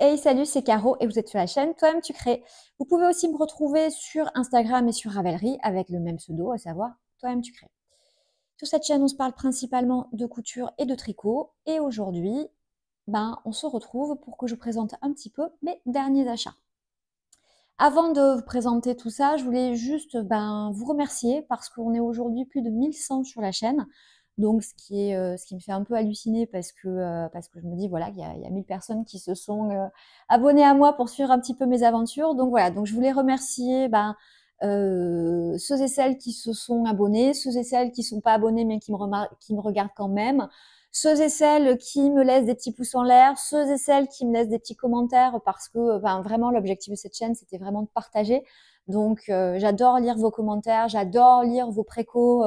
Hey, salut, c'est Caro et vous êtes sur la chaîne Toi-même tu crées. Vous pouvez aussi me retrouver sur Instagram et sur Ravelry avec le même pseudo, à savoir Toi-même tu crées. Sur cette chaîne, on se parle principalement de couture et de tricot. Et aujourd'hui, on se retrouve pour que je vous présente un petit peu mes derniers achats. Avant de vous présenter tout ça, je voulais juste vous remercier parce qu'on est aujourd'hui plus de 1100 sur la chaîne. Donc, ce qui me fait un peu halluciner parce que je me dis voilà, il y a 1000 personnes qui se sont abonnées à moi pour suivre un petit peu mes aventures. Donc voilà, donc je voulais remercier ceux et celles qui se sont abonnés, ceux et celles qui ne sont pas abonnés mais qui me regardent quand même, ceux et celles qui me laissent des petits pouces en l'air, ceux et celles qui me laissent des petits commentaires parce que vraiment l'objectif de cette chaîne c'était vraiment de partager. Donc j'adore lire vos commentaires, j'adore lire vos précos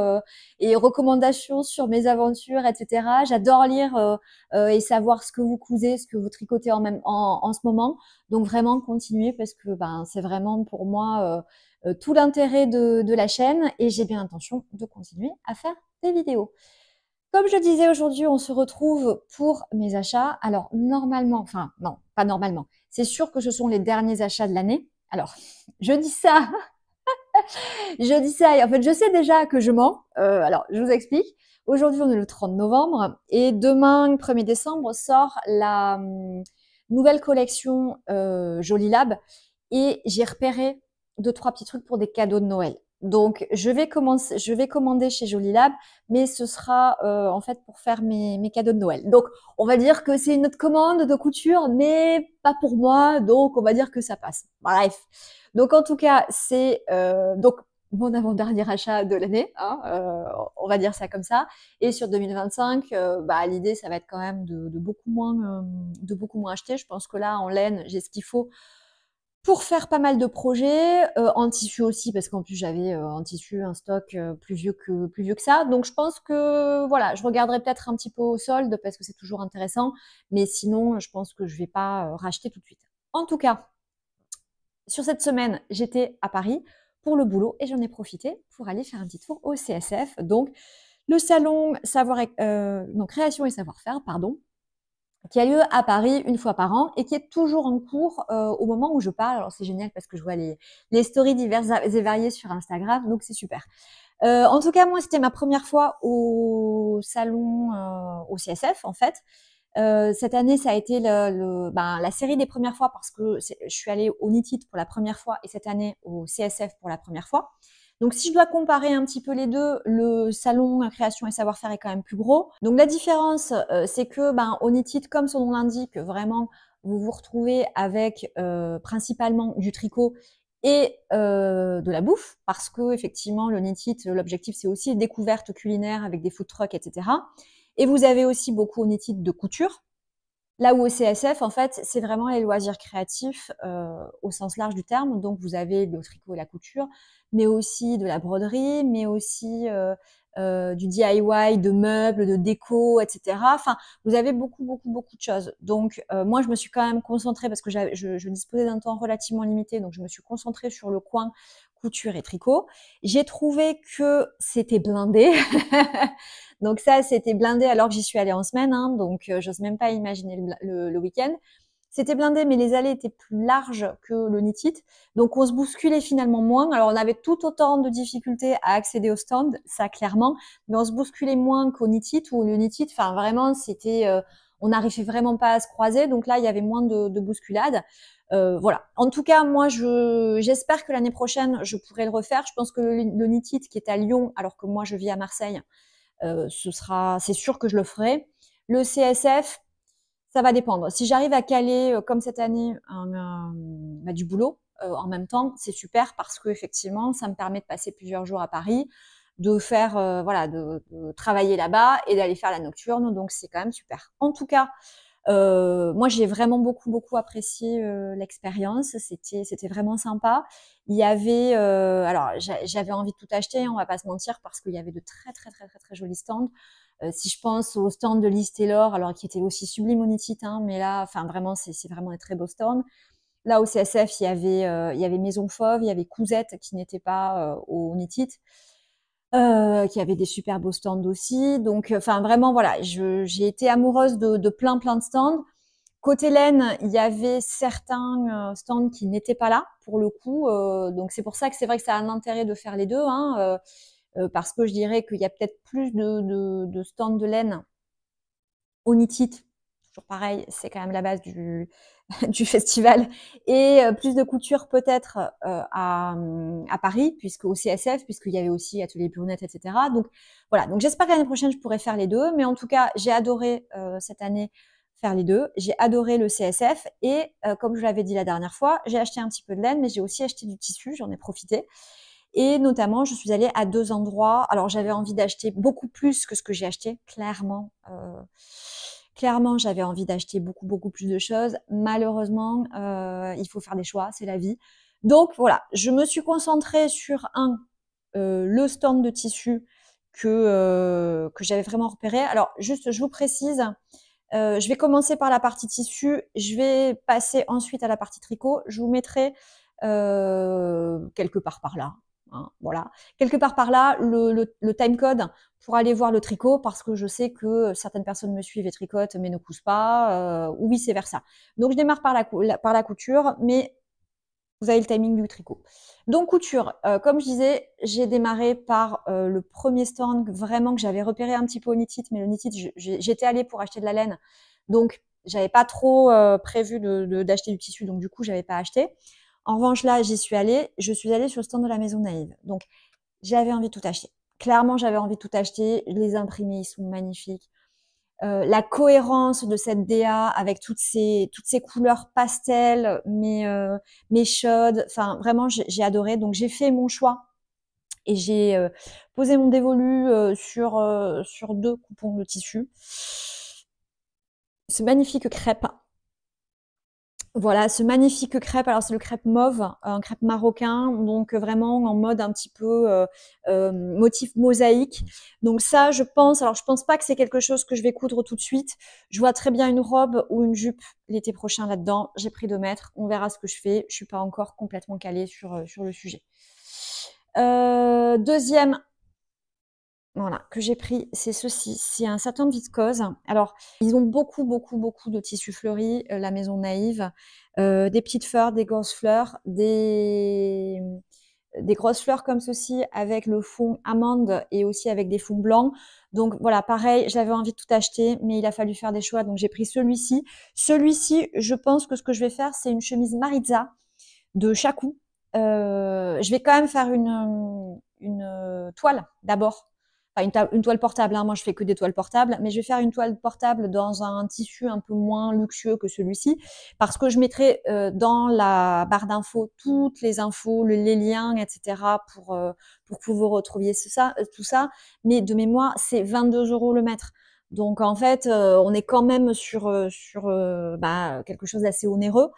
et recommandations sur mes aventures, etc. J'adore lire et savoir ce que vous cousez, ce que vous tricotez en ce moment. Donc vraiment continuez parce que c'est vraiment pour moi tout l'intérêt de la chaîne et j'ai bien l'intention de continuer à faire des vidéos. Comme je disais, aujourd'hui, on se retrouve pour mes achats. Alors, normalement, enfin, non, pas normalement. C'est sûr que ce sont les derniers achats de l'année. Alors, je dis ça, je dis ça, et en fait, je sais déjà que je mens. Alors, je vous explique. Aujourd'hui, on est le 30 novembre, et demain, 1er décembre, sort la nouvelle collection Jolie Lab, et j'ai repéré 2-3 petits trucs pour des cadeaux de Noël. Donc, je vais commander chez Jolie Lab, mais ce sera en fait pour faire mes cadeaux de Noël. Donc, on va dire que c'est une autre commande de couture, mais pas pour moi, donc on va dire que ça passe. Bref. Donc, en tout cas, c'est donc mon avant-dernier achat de l'année, hein, on va dire ça comme ça. Et sur 2025, l'idée, ça va être quand même de de beaucoup moins acheter. Je pense que là, en laine, j'ai ce qu'il faut pour faire pas mal de projets, en tissu aussi, parce qu'en plus j'avais en tissu un stock plus vieux que ça. Donc je pense que voilà, je regarderai peut-être un petit peu au solde parce que c'est toujours intéressant, mais sinon je pense que je vais pas racheter tout de suite. En tout cas, sur cette semaine, j'étais à Paris pour le boulot et j'en ai profité pour aller faire un petit tour au CSF, donc le salon création et savoir-faire, pardon, qui a lieu à Paris une fois par an et qui est toujours en cours au moment où je parle. Alors c'est génial parce que je vois les stories diverses et variées sur Instagram, donc c'est super. En tout cas, moi, c'était ma première fois au salon, au CSF en fait. Cette année, ça a été la série des premières fois parce que je suis allée au NITIT pour la première fois et cette année au CSF pour la première fois. Donc, si je dois comparer un petit peu les deux, le salon création et savoir-faire est quand même plus gros. Donc, la différence, c'est que au NITIT, comme son nom l'indique, vraiment, vous vous retrouvez avec principalement du tricot et de la bouffe, parce que effectivement, le NITIT, l'objectif, c'est aussi découverte culinaire avec des food trucks, etc. Et vous avez aussi beaucoup au NITIT de couture. Là où au CSF, en fait, c'est vraiment les loisirs créatifs au sens large du terme. Donc, vous avez le tricot et la couture, mais aussi de la broderie, mais aussi du DIY, de meubles, de déco, etc. Enfin, vous avez beaucoup de choses. Donc, moi, je me suis quand même concentrée parce que je disposais d'un temps relativement limité, donc je me suis concentrée sur le coin couture et tricot. J'ai trouvé que c'était blindé. Donc ça, c'était blindé alors que j'y suis allée en semaine, hein, donc j'ose même pas imaginer le week-end. C'était blindé, mais les allées étaient plus larges que le NITIT, donc on se bousculait finalement moins. Alors on avait tout autant de difficultés à accéder au stand, ça clairement, mais on se bousculait moins qu'au NITIT, où le NITIT, enfin vraiment, c'était, on n'arrivait vraiment pas à se croiser, donc là il y avait moins de bousculades. Voilà. En tout cas, moi, j'espère que l'année prochaine, je pourrai le refaire. Je pense que le NITIT qui est à Lyon, alors que moi je vis à Marseille, c'est sûr que je le ferai. Le CSF, ça va dépendre. Si j'arrive à caler, comme cette année, du boulot en même temps, c'est super parce que effectivement, ça me permet de passer plusieurs jours à Paris, de faire, de travailler là-bas et d'aller faire la nocturne. Donc c'est quand même super. En tout cas, moi, j'ai vraiment beaucoup apprécié l'expérience. C'était vraiment sympa. Il y avait, alors j'avais envie de tout acheter, on va pas se mentir, parce qu'il y avait de très jolis stands. Si je pense au stand de Liz Taylor, alors qui était aussi sublime au NITIT, hein, mais là, enfin vraiment, c'est vraiment un très beau stand. Là, au CSF, il y avait Maison Fauve, il y avait Cousette qui n'était pas au NITIT. Qui avait des super beaux stands aussi. Donc, enfin vraiment, voilà, j'ai été amoureuse de plein de stands. Côté laine, il y avait certains stands qui n'étaient pas là pour le coup. Donc c'est pour ça que c'est vrai que ça a un intérêt de faire les deux, hein, parce que je dirais qu'il y a peut-être plus de stands de laine au Knit-It, toujours pareil, c'est quand même la base du, du festival, et plus de couture peut-être à Paris, puisque au CSF, puisqu'il y avait aussi Atelier Brunette, etc. Donc voilà, donc j'espère que l'année prochaine, je pourrai faire les deux, mais en tout cas, j'ai adoré cette année faire les deux. J'ai adoré le CSF, et comme je l'avais dit la dernière fois, j'ai acheté un petit peu de laine, mais j'ai aussi acheté du tissu, j'en ai profité. Et notamment, je suis allée à 2 endroits. Alors, j'avais envie d'acheter beaucoup plus que ce que j'ai acheté, clairement. Clairement, j'avais envie d'acheter beaucoup, beaucoup plus de choses. Malheureusement, il faut faire des choix, c'est la vie. Donc, voilà, je me suis concentrée sur le stand de tissu que j'avais vraiment repéré. Alors, juste, je vous précise, je vais commencer par la partie tissu. Je vais passer ensuite à la partie tricot. Je vous mettrai quelque part par là, hein, voilà. Quelque part par là, le timecode pour aller voir le tricot, parce que je sais que certaines personnes me suivent et tricotent mais ne cousent pas, ou vice versa. Donc je démarre par la couture, mais vous avez le timing du tricot. Donc couture, comme je disais, j'ai démarré par le premier stand vraiment que j'avais repéré un petit peu au Knit-It, mais le Knit-It, j'étais allée pour acheter de la laine, donc j'avais pas trop prévu d'acheter du tissu, donc du coup j'avais pas acheté. En revanche là, j'y suis allée, je suis allée sur le stand de la Maison Naïve, donc j'avais envie de tout acheter. Clairement, j'avais envie de tout acheter. Les imprimés, ils sont magnifiques. La cohérence de cette DA avec toutes ces couleurs pastel, mais chaudes. Enfin, vraiment, j'ai adoré. Donc, j'ai fait mon choix et j'ai posé mon dévolu sur 2 coupons de tissu. Ce magnifique crêpe. Voilà, ce magnifique crêpe. Alors, c'est le crêpe mauve, un crêpe marocain, donc vraiment en mode un petit peu motif mosaïque. Donc ça, je pense pas que c'est quelque chose que je vais coudre tout de suite. Je vois très bien une robe ou une jupe l'été prochain là-dedans. J'ai pris 2 mètres, on verra ce que je fais. Je suis pas encore complètement calée sur le sujet. Deuxième, voilà, que j'ai pris, c'est ceci. C'est un satin de viscose. Alors, ils ont beaucoup, beaucoup, beaucoup de tissus fleuris, la Maison Naïve. Des petites fleurs, des grosses fleurs, des grosses fleurs comme ceci avec le fond amande et aussi avec des fonds blancs. Donc voilà, pareil, j'avais envie de tout acheter, mais il a fallu faire des choix. Donc j'ai pris celui-ci. Celui-ci, je pense que ce que je vais faire, c'est une chemise Maritza de Chacou. Je vais quand même faire une toile d'abord. Enfin, une toile portable, hein. Moi, je fais que des toiles portables, mais je vais faire une toile portable dans un tissu un peu moins luxueux que celui-ci, parce que je mettrai dans la barre d'infos toutes les infos, les liens, etc., pour que vous retrouviez tout ça. Mais de mémoire, c'est 22 € le mètre. Donc, en fait, on est quand même sur quelque chose d'assez onéreux.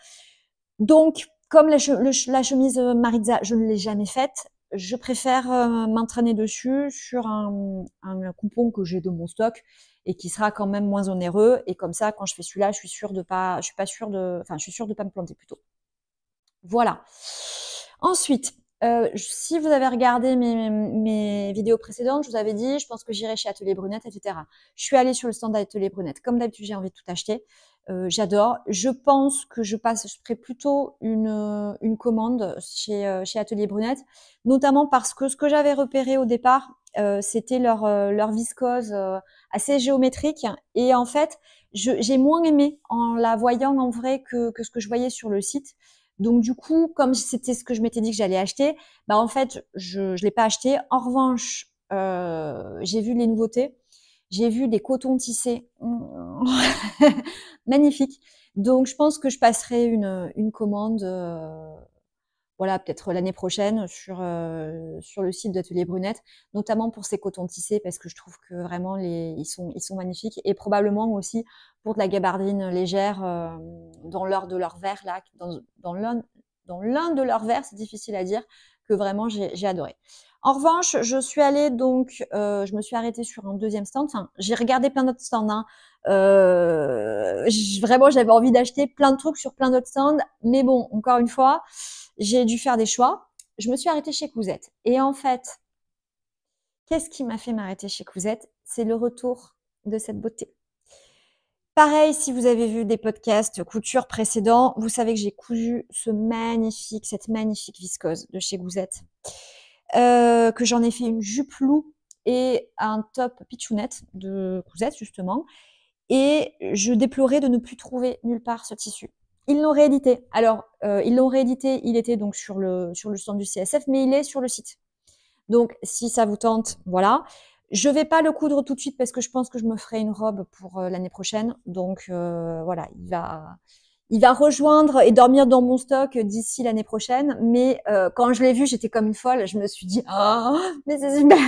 Donc, comme la chemise Maritza, je ne l'ai jamais faite, je préfère m'entraîner dessus sur un coupon que j'ai de mon stock et qui sera quand même moins onéreux. Et comme ça, quand je fais celui-là, je suis sûre de pas me planter plutôt. Voilà. Ensuite, si vous avez regardé mes vidéos précédentes, je vous avais dit, je pense que j'irai chez Atelier Brunette, etc. Je suis allée sur le stand d'Atelier Brunette. Comme d'habitude, j'ai envie de tout acheter. J'adore. Je pense que je ferai plutôt une commande chez Atelier Brunette, notamment parce que ce que j'avais repéré au départ, c'était leur viscose assez géométrique. Et en fait, j'ai moins aimé en la voyant en vrai que ce que je voyais sur le site. Donc du coup, comme c'était ce que je m'étais dit que j'allais acheter, bah en fait, je l'ai pas acheté. En revanche, j'ai vu les nouveautés. J'ai vu des cotons tissés magnifiques. Donc je pense que je passerai une commande, voilà, peut-être l'année prochaine sur le site d'Atelier Brunette, notamment pour ces cotons tissés, parce que je trouve que vraiment ils sont magnifiques, et probablement aussi pour de la gabardine légère dans l'un de leurs verres là, dans l'un de leurs verres, c'est difficile à dire, que vraiment j'ai adoré. En revanche, je suis allée donc, je me suis arrêtée sur un deuxième stand. Enfin, j'ai regardé plein d'autres stands, hein. Vraiment, j'avais envie d'acheter plein de trucs sur plein d'autres stands, mais bon, encore une fois, j'ai dû faire des choix. Je me suis arrêtée chez Cousette. Et en fait, qu'est-ce qui m'a fait m'arrêter chez Cousette? C'est le retour de cette beauté. Pareil, si vous avez vu des podcasts couture précédents, vous savez que j'ai cousu cette magnifique viscose de chez Gouzette, que j'en ai fait une jupe loup et un top pitchounette de Gouzette justement. Et je déplorais de ne plus trouver nulle part ce tissu. Ils l'ont réédité. Alors, ils l'ont réédité, il était donc sur le stand du CSF, mais il est sur le site. Donc, si ça vous tente, voilà. Je vais pas le coudre tout de suite parce que je pense que je me ferai une robe pour l'année prochaine. Donc, voilà, il va rejoindre et dormir dans mon stock d'ici l'année prochaine. Mais quand je l'ai vu, j'étais comme une folle. Je me suis dit, oh, mais c'est super.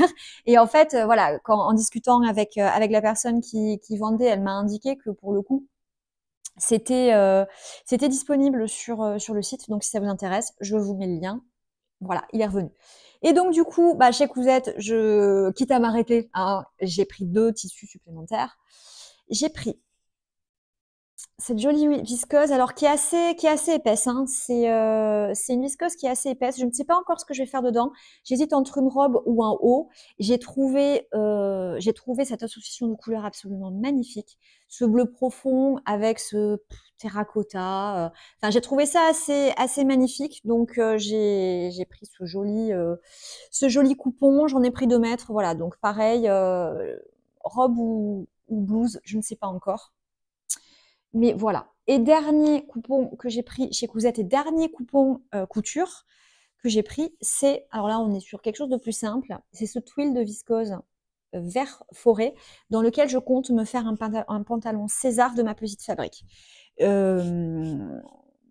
Et en fait, voilà, en discutant avec la personne qui vendait, elle m'a indiqué que pour le coup, c'était disponible sur le site. Donc, si ça vous intéresse, je vous mets le lien. Voilà, il est revenu. Et donc, du coup, bah, chez Cousette, quitte à m'arrêter, hein, j'ai pris 2 tissus supplémentaires. J'ai pris cette jolie viscose, alors qui est assez épaisse, hein. C'est une viscose qui est assez épaisse. Je ne sais pas encore ce que je vais faire dedans. J'hésite entre une robe ou un haut. J'ai trouvé cette association de couleurs absolument magnifique. Ce bleu profond avec ce terracotta. Enfin, j'ai trouvé ça assez magnifique. Donc, j'ai pris ce joli coupon. J'en ai pris 2 mètres. Voilà, donc pareil, robe ou blouse, je ne sais pas encore. Mais voilà. Et dernier coupon que j'ai pris chez Cousette et dernier coupon couture que j'ai pris, c'est, alors là on est sur quelque chose de plus simple, c'est ce twill de viscose vert forêt dans lequel je compte me faire un pantalon César de ma petite fabrique.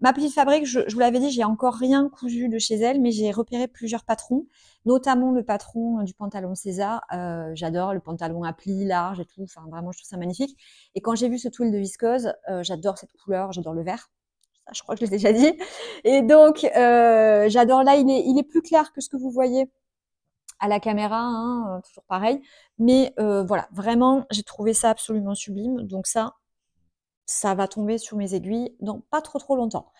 Ma petite fabrique, je vous l'avais dit, j'ai encore rien cousu de chez elle, mais j'ai repéré plusieurs patrons, notamment le patron du pantalon César. J'adore le pantalon à plis large et tout. Enfin, vraiment, je trouve ça magnifique. Et quand j'ai vu ce twill de viscose, j'adore cette couleur, j'adore le vert. Ça, je crois que je l'ai déjà dit. Et donc, j'adore. Là, il est plus clair que ce que vous voyez à la caméra, hein, toujours pareil. Mais voilà, vraiment, j'ai trouvé ça absolument sublime. Donc ça va tomber sur mes aiguilles dans pas trop longtemps.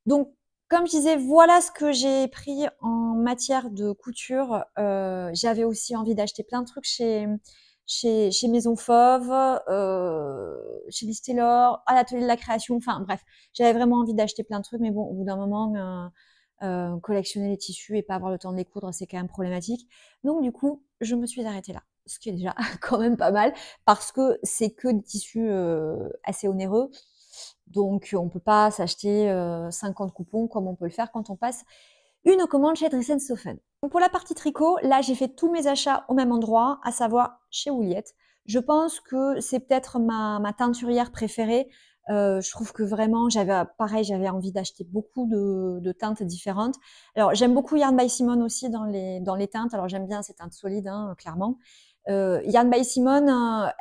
Donc, comme je disais, voilà ce que j'ai pris en matière de couture. J'avais aussi envie d'acheter plein de trucs chez Maison Fauve, chez Liz Taylor, à l'atelier de la création. Enfin bref, j'avais vraiment envie d'acheter plein de trucs, mais bon, au bout d'un moment, collectionner les tissus et pas avoir le temps de les coudre, c'est quand même problématique. Donc du coup, je me suis arrêtée là, ce qui est déjà quand même pas mal, parce que c'est que des tissus assez onéreux. Donc, on ne peut pas s'acheter 50 coupons comme on peut le faire quand on passe une commande chez Dress Sofen. Donc, pour la partie tricot, là, j'ai fait tous mes achats au même endroit, à savoir chez Ouliette. Je pense que c'est peut-être ma teinturière préférée. Je trouve que vraiment, j'avais envie d'acheter beaucoup de teintes différentes. Alors, j'aime beaucoup Yarn by Simone aussi dans les teintes. Alors, j'aime bien ces teintes solides, hein, clairement. Yarn by Simone,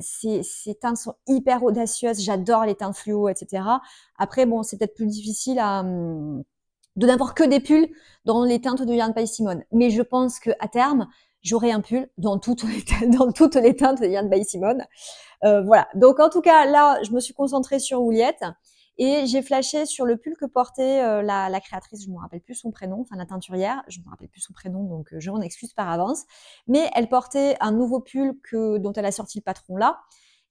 ces teintes sont hyper audacieuses. J'adore les teintes fluo, etc. Après, bon, c'est peut-être plus difficile de n'avoir que des pulls dans les teintes de Yarn by Simone. Mais je pense qu'à terme, j'aurai un pull dans toutes les teintes de Yarn by Simone. Voilà. Donc, en tout cas, là, je me suis concentrée sur Ouliette. Et j'ai flashé sur le pull que portait la créatrice, je ne me rappelle plus son prénom, enfin la teinturière, je ne me rappelle plus son prénom, donc je m'en excuse par avance. Mais elle portait un nouveau pull dont elle a sorti le patron là,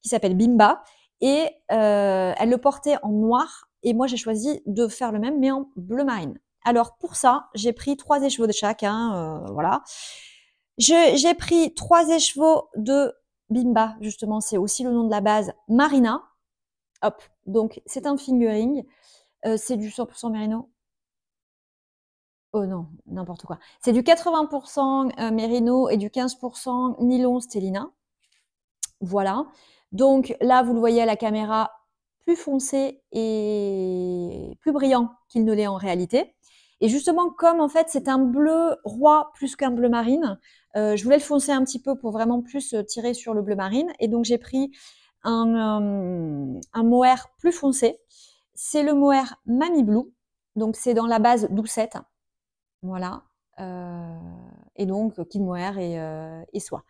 qui s'appelle Bimba. Et elle le portait en noir. Et moi, j'ai choisi de faire le même, mais en bleu marine. Alors pour ça, j'ai pris 3 écheveaux de chaque, hein, voilà. J'ai pris 3 écheveaux de Bimba, justement, c'est aussi le nom de la base, Marina. Hop, donc c'est un fingering, c'est du 100% mérino. Oh non, n'importe quoi. C'est du 80% mérino et du 15% nylon stélina. Voilà. Donc là, vous le voyez à la caméra, plus foncé et plus brillant qu'il ne l'est en réalité. Et justement, comme en fait c'est un bleu roi plus qu'un bleu marine, je voulais le foncer un petit peu pour vraiment plus tirer sur le bleu marine. Et donc j'ai pris un mohair plus foncé. C'est le mohair Mamie Blue. Donc c'est dans la base doucette. Voilà. Et donc kid mohair et soie.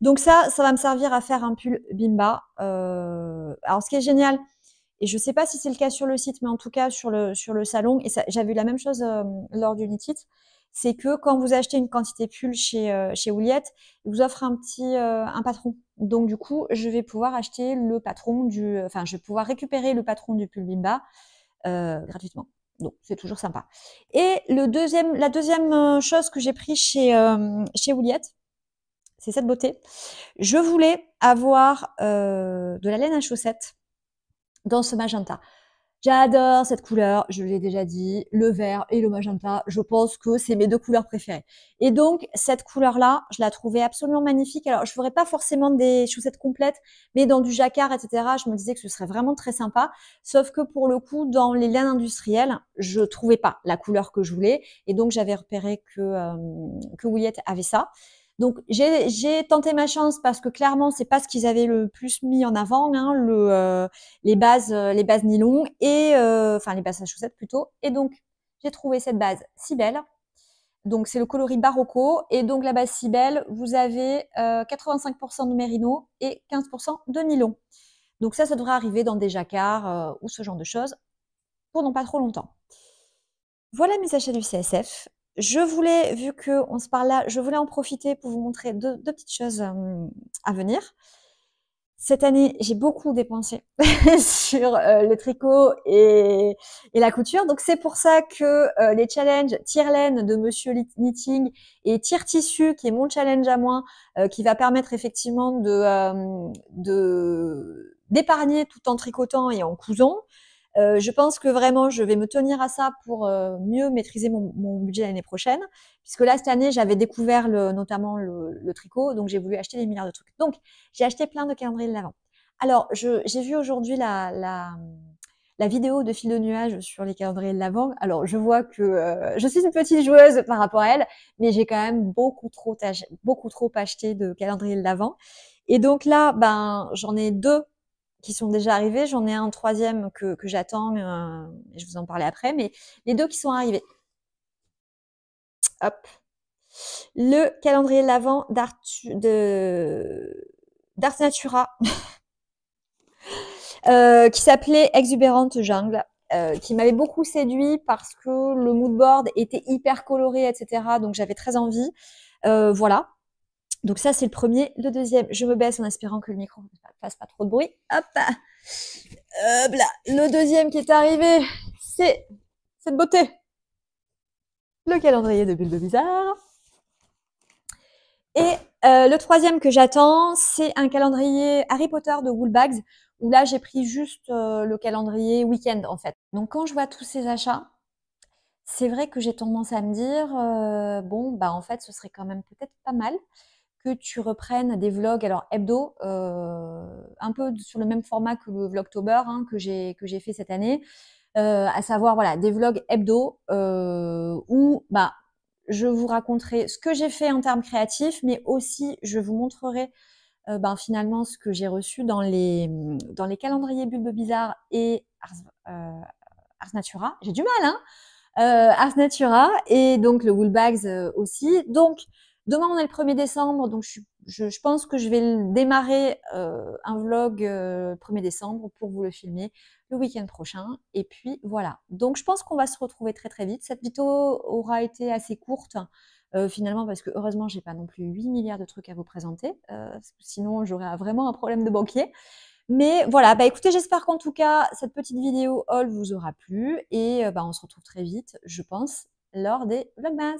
Donc ça va me servir à faire un pull Bimba. Alors ce qui est génial, et je ne sais pas si c'est le cas sur le site, mais en tout cas sur le salon, et j'avais eu la même chose lors du Knit It, c'est que quand vous achetez une quantité pull chez Ouliette, ils vous offrent un patron. Donc du coup, je vais pouvoir acheter le patron enfin, je vais pouvoir récupérer le patron du pull Bimba gratuitement. Donc c'est toujours sympa. Et la deuxième chose que j'ai pris chez Ouliette, c'est cette beauté. Je voulais avoir de la laine à chaussettes dans ce magenta. J'adore cette couleur, je l'ai déjà dit, le vert et le magenta, je pense que c'est mes deux couleurs préférées. Et donc, cette couleur-là, je la trouvais absolument magnifique. Alors, je ferais pas forcément des chaussettes complètes, mais dans du jacquard, etc., je me disais que ce serait vraiment très sympa. Sauf que pour le coup, dans les laines industrielles, je trouvais pas la couleur que je voulais. Et donc, j'avais repéré que Ouliette avait ça. Donc j'ai tenté ma chance parce que clairement c'est pas ce qu'ils avaient le plus mis en avant, hein, les bases nylon et enfin les bases à chaussettes plutôt. Et donc j'ai trouvé cette base si belle. Donc c'est le coloris Barocco et donc la base si belle, vous avez 85% de mérino et 15% de nylon. Donc ça devrait arriver dans des jacquards ou ce genre de choses pour non pas trop longtemps. Voilà mes achats du CSF. Je voulais, vu qu'on se parle là, je voulais en profiter pour vous montrer deux petites choses à venir. Cette année, j'ai beaucoup dépensé sur le tricot et la couture. Donc, c'est pour ça que les challenges Tire-Laine de Monsieur Knitting et Tire-Tissu, qui est mon challenge à moi, qui va permettre effectivement d'épargner tout en tricotant et en cousant. Je pense que vraiment, je vais me tenir à ça pour mieux maîtriser mon budget l'année prochaine. Puisque là, cette année, j'avais découvert notamment le tricot, donc j'ai voulu acheter des milliards de trucs. Donc, j'ai acheté plein de calendriers de l'Avent. Alors, j'ai vu aujourd'hui la vidéo de Fil de Nuage sur les calendriers de l'Avent. Alors, je vois que je suis une petite joueuse par rapport à elle, mais j'ai quand même beaucoup trop acheté de calendriers de l'Avent. Et donc là, ben, j'en ai deux qui sont déjà arrivés. J'en ai un troisième que j'attends, je vous en parler après, mais les deux qui sont arrivés. Hop. Le calendrier de l'Avent d'Art Natura, qui s'appelait Exubérante Jungle, qui m'avait beaucoup séduit parce que le mood board était hyper coloré, etc. Donc j'avais très envie. Voilà. Donc ça, c'est le premier. Le deuxième, je me baisse en espérant que le micro ne fasse pas trop de bruit. Hop, hop là. Le deuxième qui est arrivé, c'est cette beauté. Le calendrier de Bulles de Bizarre. Et le troisième que j'attends, c'est un calendrier Harry Potter de Woolbags, où là, j'ai pris juste le calendrier week-end, en fait. Donc, quand je vois tous ces achats, c'est vrai que j'ai tendance à me dire, bon, bah en fait, ce serait quand même peut-être pas mal que tu reprennes des vlogs, alors hebdo, un peu sur le même format que le Vlogtober hein, que j'ai fait cette année, à savoir voilà des vlogs hebdo où bah je vous raconterai ce que j'ai fait en termes créatifs, mais aussi je vous montrerai ben, finalement ce que j'ai reçu dans les calendriers Bulbe Bizarre et Ars Natura. J'ai du mal, hein Ars Natura et donc le Woolbags aussi. Donc, demain, on est le 1er décembre, donc je pense que je vais démarrer un vlog 1er décembre pour vous le filmer le week-end prochain. Et puis, voilà. Donc, je pense qu'on va se retrouver très, très vite. Cette vidéo aura été assez courte, finalement, parce que heureusement, j'ai pas non plus 8 milliards de trucs à vous présenter. Sinon, j'aurais vraiment un problème de banquier. Mais voilà, bah écoutez, j'espère qu'en tout cas, cette petite vidéo haul vous aura plu et bah, on se retrouve très vite, je pense, lors des Vlogmas.